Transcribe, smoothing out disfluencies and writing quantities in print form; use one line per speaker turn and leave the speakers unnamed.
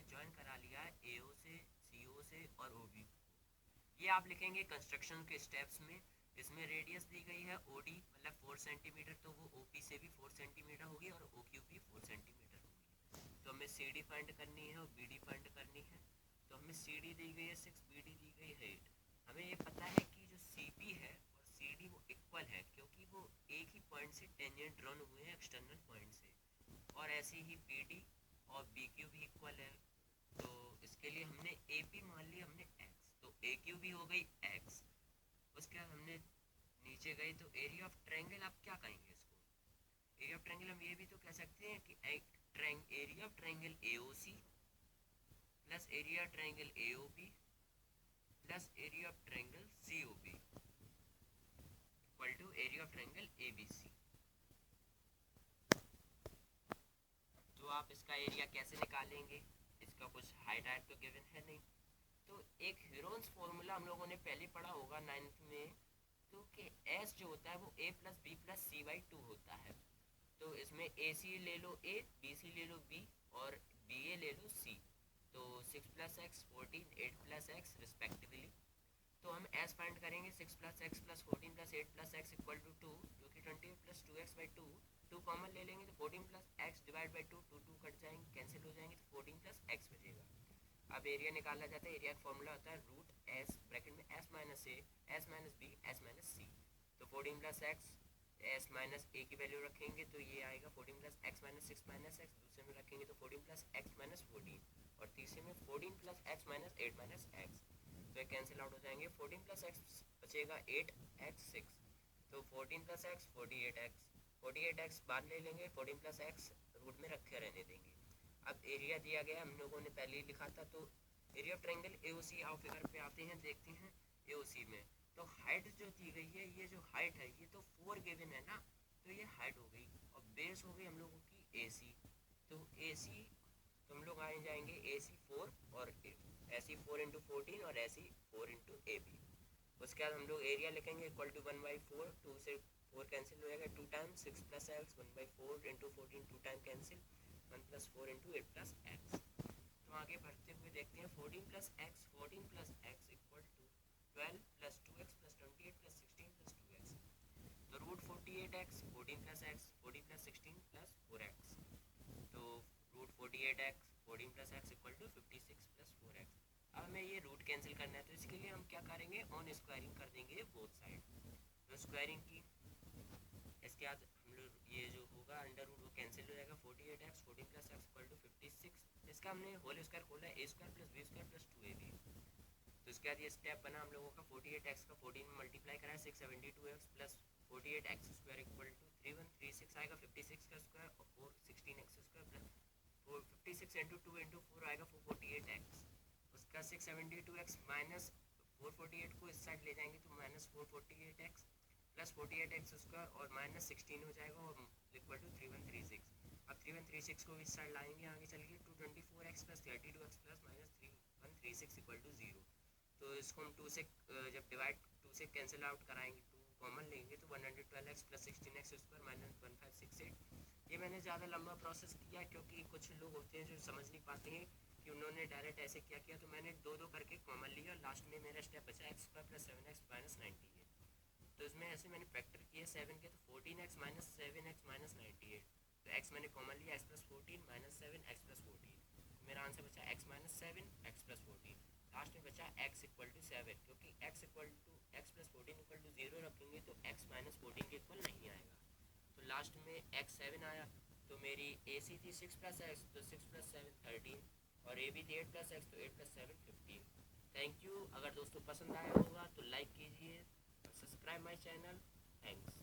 Join करा लिया है एओ से, सीओ से और ओबी। ये आप लिखेंगे कंस्ट्रक्शन के स्टेप्स में। इसमें रेडियस दी गई है ओडी मतलब 4 सेंटीमीटर, तो वो ओपी से भी 4 सेंटीमीटर होगी और ओक्यू भी 4 सेंटीमीटर होगी। तो हमें सी डी फाइंड करनी है और बी डी फाइंड करनी है। तो हमें सी डी दी गई है 6, बी डी दी गई है 8। हमें ये पता है कि जो सी पी है और सी डी वो इक्वल है, क्योंकि वो एक ही पॉइंट से टेंजेंट ड्रॉन हुए हैं एक्सटर्नल पॉइंट से। और ऐसे ही बी डी और बी क्यू भी इक्वल है। तो इसके लिए हमने ए पी मान लिया हमने एक्स, तो ए क्यू भी हो गई एक्स। उसके बाद हमने नीचे गए तो एरिया ऑफ ट्रायंगल आप क्या कहेंगे इसको? एरिया ऑफ ट्रायंगल हम ये भी तो कह सकते हैं कि area of triangle AOC plus area of triangle AOB plus area of triangle COB equal to area of triangle ABC. तो आप इसका एरिया कैसे निकालेंगे? इसका कुछ हाइट तो गिवन है नहीं। तो एक हीरोन्स फॉर्मूला हम लोगों ने पहले पढ़ा होगा 9th में, तो कि एस जो होता है वो A plus B plus C by 2 होता है। तो इसमें ए सी ले लो ए, बी सी ले लो बी और बी ए ले लो सी। तो 6 plus x 14, 8 plus x respectively. तो हम एस फाइंड करेंगे 6 plus x plus 14 plus 8 plus x equal to 2, जो कि 20 प्लस 2x बाई 2। 2 कॉमन ले लेंगे तो 14 plus x divide by 2, 2 2 cut जाएंगे, कैंसिल हो जाएंगे, तो 14 प्लस एक्स बचेगा। अब एरिया निकाला जाता है। एरिया का फॉर्मूला होता है रूट एस ब्रैकेट में S minus A S minus B S minus C. तो 14 plus X S minus A की वैल्यू रखेंगे तो ये आएगा 14 plus X minus 6 minus X. दूसरे में रखेंगे तो 14 प्लस एक्स माइनस 14 और तीसरे में 14 plus X minus 8 minus x. तो ये कैंसिल आउट हो जाएंगे। 14 प्लस एक्स बचेगा 8 एक्स 6। तो 14 प्लस एक्स 48 एक्स, 48 एक्स बाद ले लेंगे, 14 प्लस एक्स रूट में रखे रहने देंगे। अब एरिया दिया गया हम लोगों ने पहले ही लिखा था। तो एरिया ऑफ ट्रायंगल एओसी आओ फिगर पे आते हैं, देखते हैं एओसी में। तो हाइट जो दी गई है, ये जो हाइट है ये तो 4 गिवन है ना, तो ये हाइट हो गई और बेस हो गई हम लोगों की एसी। तो एसी तो हम लोग आए जाएंगे एसी 4 और एसी 4 इंटू 14 और एसी 4 इंटू ए बी। उसके बाद हम लोग एरिया लिखेंगे इक्वल टू 1/4, 2 से 4 कैंसिल हो जाएगा, 2 times 6 plus x 1/4 into 14 2 time cancel, 1 plus 4 into 8 plus x. तो आगे बढ़ते हुए देखते हैं 14 plus x equal to 12 plus 2x plus 28 plus 16 plus 2x। तो root 48x 14 plus x 40 plus 16 plus 4x। तो root 48x 14 plus x equal to 56 plus 4x। अब हमें ये रूट कैंसिल करना है, तो इसके लिए हम क्या करेंगे, ऑन स्क्वायरिंग कर देंगे बोथ साइड। तो स्क्वायरिंग की इसके बाद हम लोग ये जो होगा अंडर रूट वो कैंसिल हो जाएगा। 48x 14 plus x equal to 56। इसका हमने होल स्क्वायर खोला है, A square plus B square plus 2ab। तो इसके बाद ये स्टेप बना हम लोगों का 48x का 14 में मल्टीप्लाई करा है 672x plus 48x square equal to 3136 आएगा 56 का स्क्वायर और 416x square plus 56 into 2 into 4 आएगा 448x। उसका 672x माइनस 448 को इस साइड ले जाएंगे तो minus 448x plus 48x square और माइनस 16 हो जाएगा और इक्वल टू 3136। अब 3136 को इस साइड लाएंगे आगे चल के 224x plus 32x plus minus 3136 equal to 0। तो इसको हम 2 से जब डिवाइड 2 से कैंसिल आउट कराएंगे, 2 कॉमन लेंगे तो 112x plus 16x square minus 1568। ये मैंने ज़्यादा लंबा प्रोसेस किया क्योंकि कुछ लोग होते हैं जो समझ नहीं पाते हैं कि उन्होंने डायरेक्ट ऐसे क्या किया। तो मैंने 2 करके कॉमन लिया, लास्ट में मेरा स्टेप बचा x square plus 7x minus 98। तो इसमें ऐसे मैंने फैक्टर किए 7 के, तो 14x माइनस 7x माइनस 98। तो x मैंने कॉमन लिया, x plus 14 minus 7 x plus 14। तो मेरा आंसर बचा x minus 7 x plus 14। Last में बचा x इक्वल टू 7, क्योंकि x equal to x plus 14 equal to 0 रखेंगे तो x माइनस 14 के इक्वल नहीं आएगा। तो लास्ट में x 7 आया। तो मेरी ए सी थी 6 प्लस एक्स, तो 6 प्लस 7 13 और ए बी थी 8 प्लस एक्स, तो 8 प्लस 7 15। Thank you. अगर दोस्तों पसंद आया होगा तो लाइक कीजिए, सब्सक्राइब माई चैनल। थैंक्स।